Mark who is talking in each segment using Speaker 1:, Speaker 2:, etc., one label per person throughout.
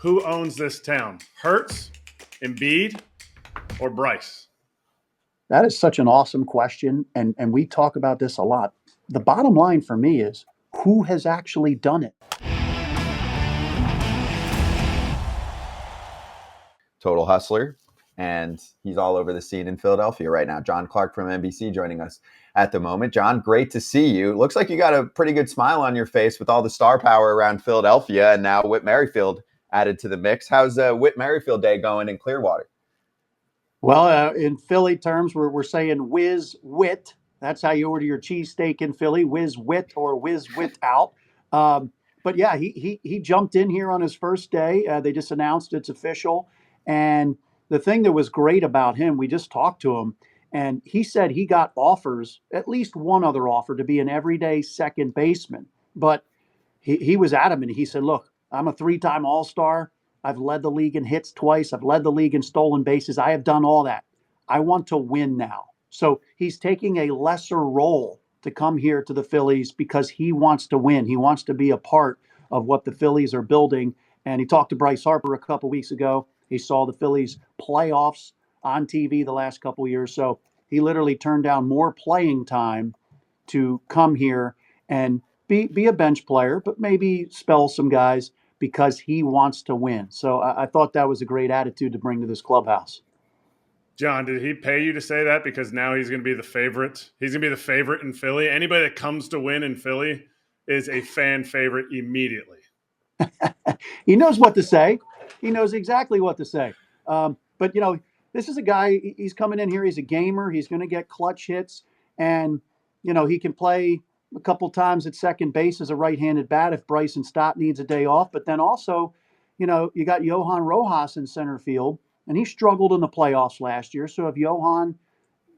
Speaker 1: Who owns this town? Hurts, Embiid, or Bryce?
Speaker 2: That is such an awesome question, and we talk about this a lot. The bottom line for me is who has actually done it?
Speaker 3: Total hustler, and he's all over the scene in Philadelphia right now. John Clark from NBC joining us at the moment. John, great to see you. Looks like you got a pretty good smile on your face with all the star power around Philadelphia, and now Whit Merrifield added to the mix. How's Whit Merrifield Day going in Clearwater?
Speaker 2: Well, in Philly terms, we're saying whiz wit. That's how you order your cheesesteak in Philly, whiz wit or whiz wit out. But yeah, he jumped in here on his first day. They just announced it's official. And the thing that was great about him, we just talked to him, and he said he got offers, at least one other offer, to be an everyday second baseman. But he was adamant. He said, look, I'm a 3-time All-Star. I've led the league in hits twice. I've led the league in stolen bases. I have done all that. I want to win now. So he's taking a lesser role to come here to the Phillies because he wants to win. He wants to be a part of what the Phillies are building. And he talked to Bryce Harper a couple weeks ago. He saw the Phillies playoffs on TV the last couple of years. So he literally turned down more playing time to come here and be a bench player, but maybe spell some guys because he wants to win. So I thought that was a great attitude to bring to this clubhouse.
Speaker 1: John, did he pay you to say that? Because now he's going to be the favorite. He's going to be the favorite in Philly. Anybody that comes to win in Philly is a fan favorite immediately.
Speaker 2: He knows what to say. He knows exactly what to say. But, this is a guy, he's coming in here. He's a gamer. He's going to get clutch hits. And, he can play a couple times at second base as a right-handed bat if Bryson Stott needs a day off. But then also, you got Johan Rojas in center field, and he struggled in the playoffs last year. So if Johan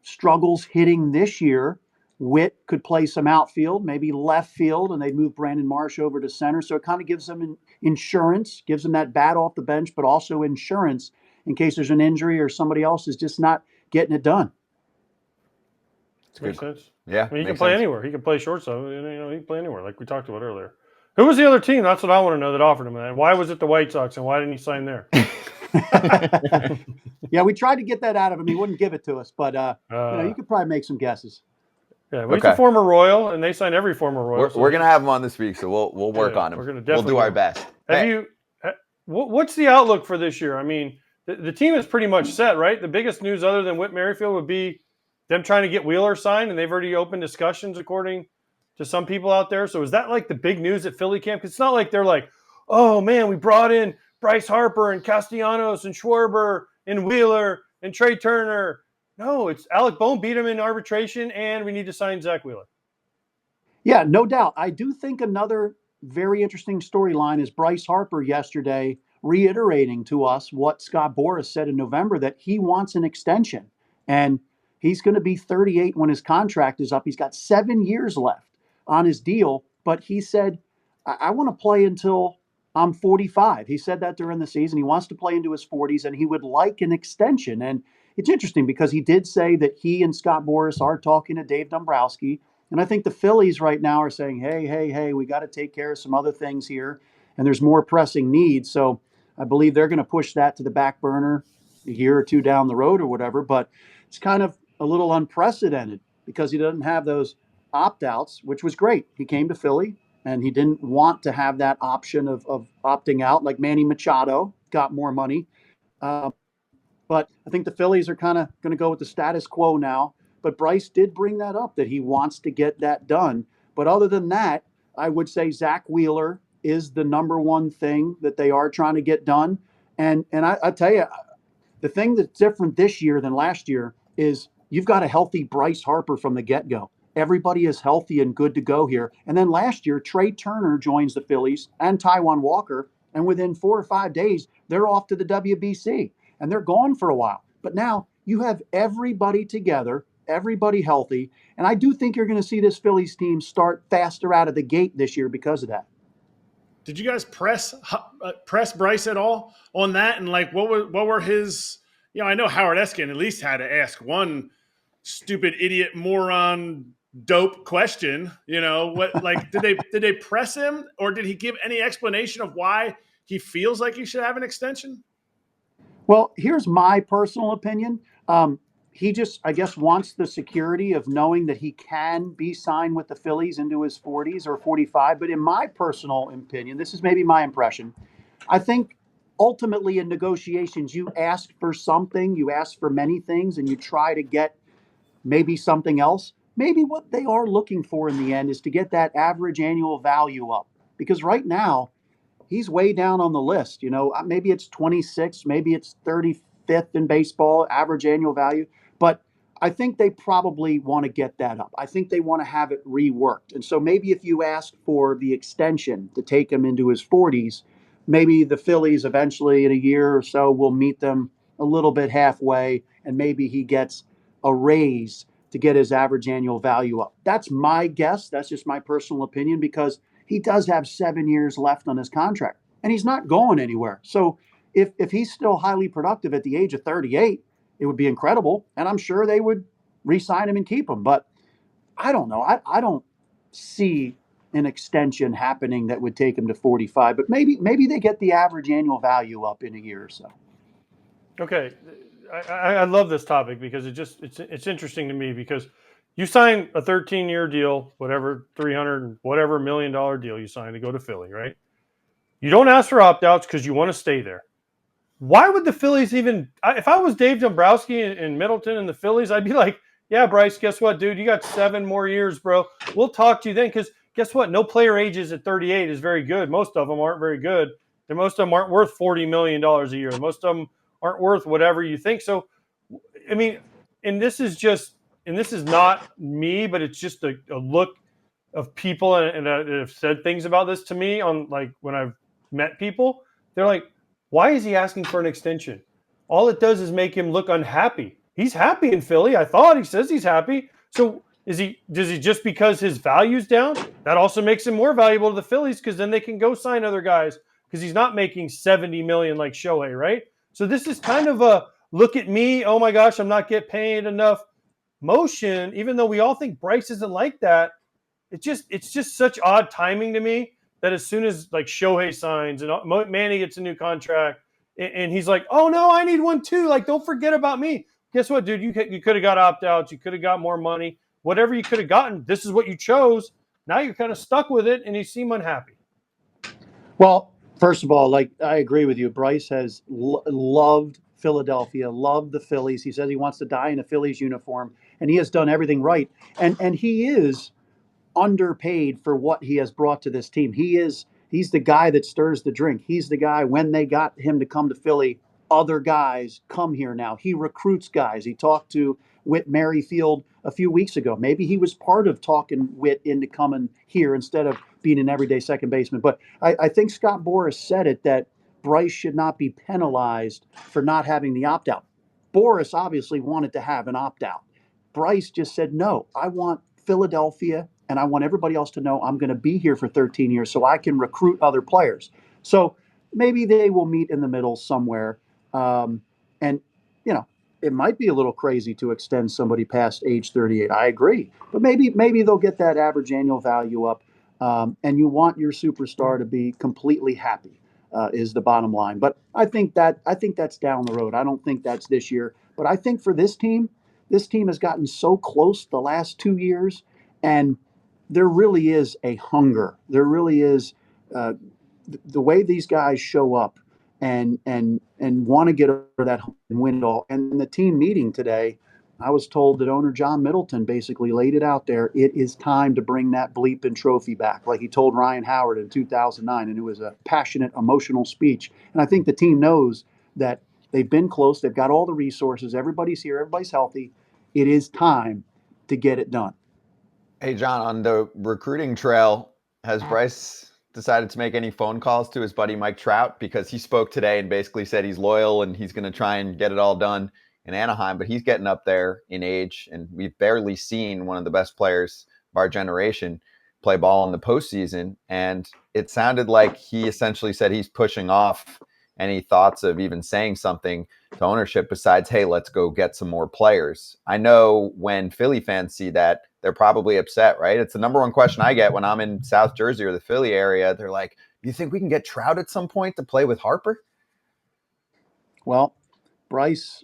Speaker 2: struggles hitting this year, Whit could play some outfield, maybe left field, and they'd move Brandon Marsh over to center. So it kind of gives them insurance, gives them that bat off the bench, but also insurance in case there's an injury or somebody else is just not getting it done.
Speaker 4: Makes sense.
Speaker 3: Yeah,
Speaker 4: I mean, he can play anywhere. He can play shortstop. He can play anywhere, like we talked about earlier. Who was the other team? That's what I want to know that offered him that. Why was it the White Sox, and why didn't he sign there?
Speaker 2: Yeah, we tried to get that out of him. He wouldn't give it to us, but you could probably make some guesses.
Speaker 4: Yeah, well, he's a former Royal, and they signed every former Royal.
Speaker 3: We're going to have him on this week, so we'll work on him. We'll do our best.
Speaker 4: What's the outlook for this year? I mean, the team is pretty much set, right? The biggest news other than Whit Merrifield would be them trying to get Wheeler signed, and they've already opened discussions according to some people out there. So is that like the big news at Philly camp? It's not like they're like, oh, man, we brought in Bryce Harper and Castellanos and Schwarber and Wheeler and Trey Turner. No, it's Alec Bohm beat him in arbitration, and we need to sign Zack Wheeler.
Speaker 2: Yeah, no doubt. I do think another very interesting storyline is Bryce Harper yesterday reiterating to us what Scott Boras said in November, that he wants an extension. And he's going to be 38 when his contract is up. He's got 7 years left on his deal. But he said, I want to play until I'm 45. He said that during the season. He wants to play into his 40s, and he would like an extension. And it's interesting because he did say that he and Scott Boras are talking to Dave Dombrowski. And I think the Phillies right now are saying, hey, we got to take care of some other things here. And there's more pressing needs. So I believe they're going to push that to the back burner a year or two down the road or whatever. But it's kind of a little unprecedented because he doesn't have those opt-outs, which was great. He came to Philly and he didn't want to have that option of opting out like Manny Machado, got more money. But I think the Phillies are kind of going to go with the status quo now. But Bryce did bring that up, that he wants to get that done. But other than that, I would say Zack Wheeler is the number one thing that they are trying to get done. And I tell you, the thing that's different this year than last year is you've got a healthy Bryce Harper from the get-go. Everybody is healthy and good to go here. And then last year, Trey Turner joins the Phillies and Taijuan Walker. And within 4 or 5 days, they're off to the WBC. And they're gone for a while. But now you have everybody together, everybody healthy. And I do think you're going to see this Phillies team start faster out of the gate this year because of that.
Speaker 1: Did you guys press Bryce at all on that? And like, what were his? I know Howard Eskin at least had to ask one stupid idiot moron dope question. What, like, did they press him, or did he give any explanation of why he feels like he should have an extension?
Speaker 2: Well, here's my personal opinion. He just, I guess, wants the security of knowing that he can be signed with the Phillies into his 40s or 45. But in my personal opinion, this is maybe my impression. I think ultimately in negotiations, you ask for something, you ask for many things, and you try to get maybe something else. Maybe what they are looking for in the end is to get that average annual value up. Because right now, he's way down on the list. Maybe it's 26th, maybe it's 35th in baseball, average annual value. But I think they probably want to get that up. I think they want to have it reworked. And so maybe if you ask for the extension to take him into his 40s, maybe the Phillies eventually in a year or so will meet them a little bit halfway, and maybe he gets a raise to get his average annual value up. That's my guess. That's just my personal opinion, because he does have 7 years left on his contract and he's not going anywhere. So if he's still highly productive at the age of 38, it would be incredible. And I'm sure they would re-sign him and keep him. But I don't know. I don't see an extension happening that would take him to 45, but maybe they get the average annual value up in a year or so.
Speaker 4: Okay. I love this topic because it's interesting to me, because you sign a 13-year deal, whatever, 300 whatever $1 million deal you sign to go to Philly, right? You don't ask for opt-outs because you want to stay there. Why would the Phillies even, if I was Dave Dombrowski in Middleton and the Phillies, I'd be like, yeah, Bryce, guess what, dude? You got 7 more years, bro. We'll talk to you then, because guess what? No player ages at 38 is very good. Most of them aren't very good. And most of them aren't worth $40 million a year. Most of them aren't worth whatever you think. So, I mean, and this is not me, but it's just a look of people and have said things about this to me on, like, when I've met people. They're like, why is he asking for an extension? All it does is make him look unhappy. He's happy in Philly. I thought he says he's happy. So does he just because his value's down? That also makes him more valuable to the Phillies, because then they can go sign other guys, because he's not making $70 million like Shohei, right? So this is kind of a look at me, oh my gosh, I'm not getting paid enough motion, even though we all think Bryce isn't like that. It's just such odd timing to me that as soon as, like, Shohei signs and Manny gets a new contract, and he's like, oh no, I need one too. Like, don't forget about me. Guess what, dude? You could have got opt-outs. You could have got more money. Whatever you could have gotten, this is what you chose. Now you're kind of stuck with it, and you seem unhappy.
Speaker 2: Well, first of all, like, I agree with you. Bryce has loved Philadelphia, loved the Phillies. He says he wants to die in a Phillies uniform, and he has done everything right. And he is underpaid for what he has brought to this team. He's the guy that stirs the drink. He's the guy, when they got him to come to Philly, other guys come here now. He recruits guys. He talked to Whit Merrifield a few weeks ago. Maybe he was part of talking Whit into coming here instead of being an everyday second baseman. But I think Scott Boras said it, that Bryce should not be penalized for not having the opt-out. Boras obviously wanted to have an opt-out. Bryce just said, no, I want Philadelphia, and I want everybody else to know I'm going to be here for 13 years so I can recruit other players. So maybe they will meet in the middle somewhere. And, it might be a little crazy to extend somebody past age 38. I agree. But maybe they'll get that average annual value up. And you want your superstar to be completely happy, is the bottom line. But I think that's down the road. I don't think that's this year. But I think for this team has gotten so close the last 2 years, and there really is a hunger. There really is the way these guys show up and want to get over that hump and win it all. And in the team meeting today, I was told that owner John Middleton basically laid it out there. It is time to bring that bleeping trophy back, like he told Ryan Howard in 2009. And it was a passionate, emotional speech. And I think the team knows that they've been close. They've got all the resources. Everybody's here. Everybody's healthy. It is time to get it done.
Speaker 3: Hey, John, on the recruiting trail, has Bryce decided to make any phone calls to his buddy Mike Trout? Because he spoke today and basically said he's loyal and he's going to try and get it all done in Anaheim, but he's getting up there in age, and we've barely seen one of the best players of our generation play ball in the postseason. And it sounded like he essentially said he's pushing off any thoughts of even saying something to ownership besides, hey, let's go get some more players. I know when Philly fans see that, they're probably upset, right? It's the number one question I get when I'm in South Jersey or the Philly area. They're like, You think we can get Trout at some point to play with Harper?
Speaker 2: Well, Bryce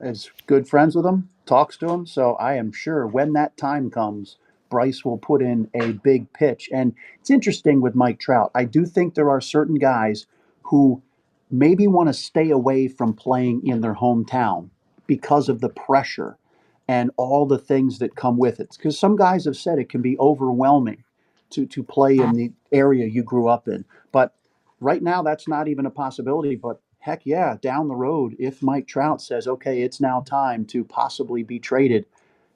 Speaker 2: is good friends with him, talks to him, so I am sure when that time comes, Bryce will put in a big pitch. And it's interesting with Mike Trout. I do think there are certain guys who maybe want to stay away from playing in their hometown because of the pressure and all the things that come with it. Because some guys have said it can be overwhelming to play in the area you grew up in. But right now, that's not even a possibility. But heck yeah, down the road, if Mike Trout says, okay, it's now time to possibly be traded,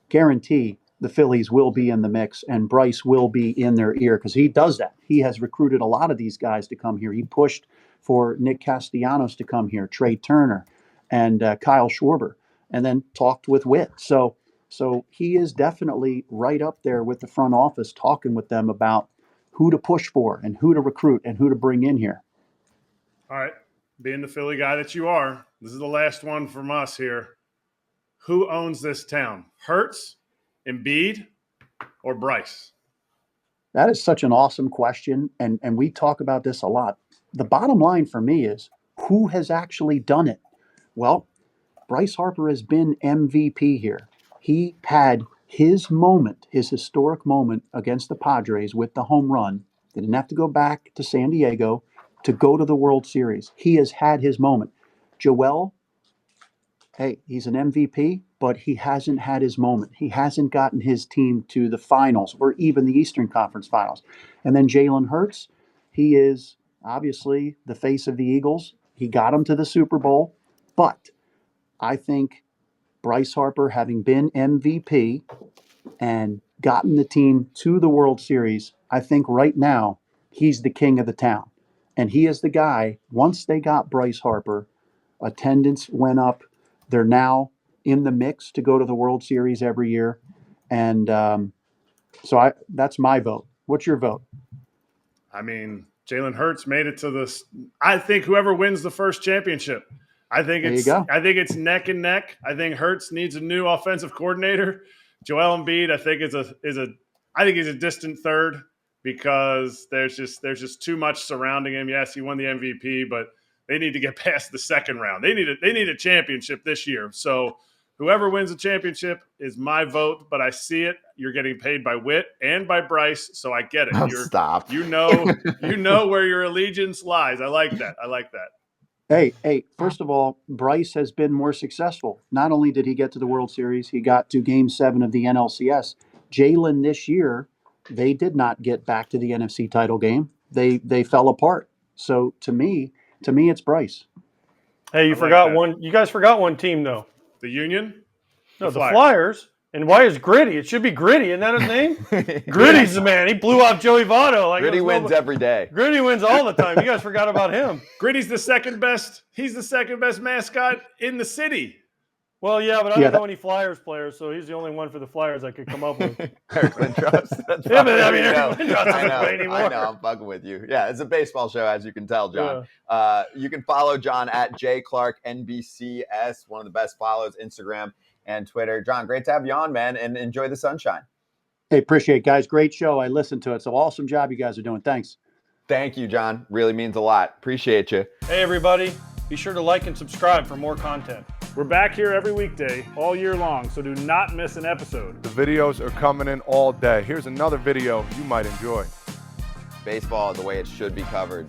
Speaker 2: guarantee the Phillies will be in the mix and Bryce will be in their ear because he does that. He has recruited a lot of these guys to come here. He pushed for Nick Castellanos to come here, Trey Turner, and Kyle Schwarber, and then talked with Whit. So he is definitely right up there with the front office talking with them about who to push for and who to recruit and who to bring in here.
Speaker 1: All right. Being the Philly guy that you are, this is the last one from us here. Who owns this town? Hurts, Embiid, or Bryce?
Speaker 2: That is such an awesome question, and we talk about this a lot. The bottom line for me is who has actually done it? Well, Bryce Harper has been MVP here. He had his moment, his historic moment against the Padres with the home run. They didn't have to go back to San Diego to go to the World Series. He has had his moment. Joel, hey, he's an MVP, but he hasn't had his moment. He hasn't gotten his team to the finals or even the Eastern Conference Finals. And then Jalen Hurts, he is obviously the face of the Eagles. He got them to the Super Bowl. But I think Bryce Harper, having been MVP and gotten the team to the World Series, I think right now he's the king of the town. And he is the guy, once they got Bryce Harper, attendance went up. They're now in the mix to go to the World Series every year. And that's my vote. What's your vote?
Speaker 1: I mean, Jalen Hurts made it to this. I think whoever wins the first championship, I think it's neck and neck. I think Hurts needs a new offensive coordinator. Joel Embiid, I think he's a distant third because there's just too much surrounding him. Yes, he won the MVP, but they need to get past the second round. They need a championship this year. So whoever wins the championship is my vote, but I see it. You're getting paid by Whit and by Bryce, so I get it.
Speaker 3: Stop.
Speaker 1: You know where your allegiance lies. I like that.
Speaker 2: Hey, first of all, Bryce has been more successful. Not only did he get to the World Series, he got to Game 7 of the NLCS. Jalen this year, they did not get back to the NFC title game. They fell apart. So to me, it's Bryce.
Speaker 4: Hey, you guys forgot one team, though.
Speaker 1: The Union?
Speaker 4: No, the Flyers. And why is Gritty? It should be Gritty. Isn't that his name? Gritty's the man. He blew off Joey Votto.
Speaker 3: Gritty wins every day.
Speaker 4: Gritty wins all the time. You guys forgot about him.
Speaker 1: Gritty's the second best. He's the second best mascot in the city.
Speaker 4: Well, yeah, but I don't know any Flyers players, so he's the only one for the Flyers I could come up with.
Speaker 3: Eric Lindros.
Speaker 4: Yeah, but I mean, Eric Lindros doesn't play anymore.
Speaker 3: I know, I'm fucking with you. Yeah, it's a baseball show, as you can tell, John. Yeah. You can follow John at Clark of NBC, one of the best follows, Instagram and Twitter. John, great to have you on, man, and enjoy the sunshine.
Speaker 2: Hey, appreciate it, guys. Great show. I listened to it. So awesome job you guys are doing. Thanks.
Speaker 3: Thank you, John. Really means a lot. Appreciate you.
Speaker 4: Hey, everybody. Be sure to like and subscribe for more content.
Speaker 1: We're back here every weekday, all year long, so do not miss an episode.
Speaker 5: The videos are coming in all day. Here's another video you might enjoy.
Speaker 3: Baseball the way it should be covered.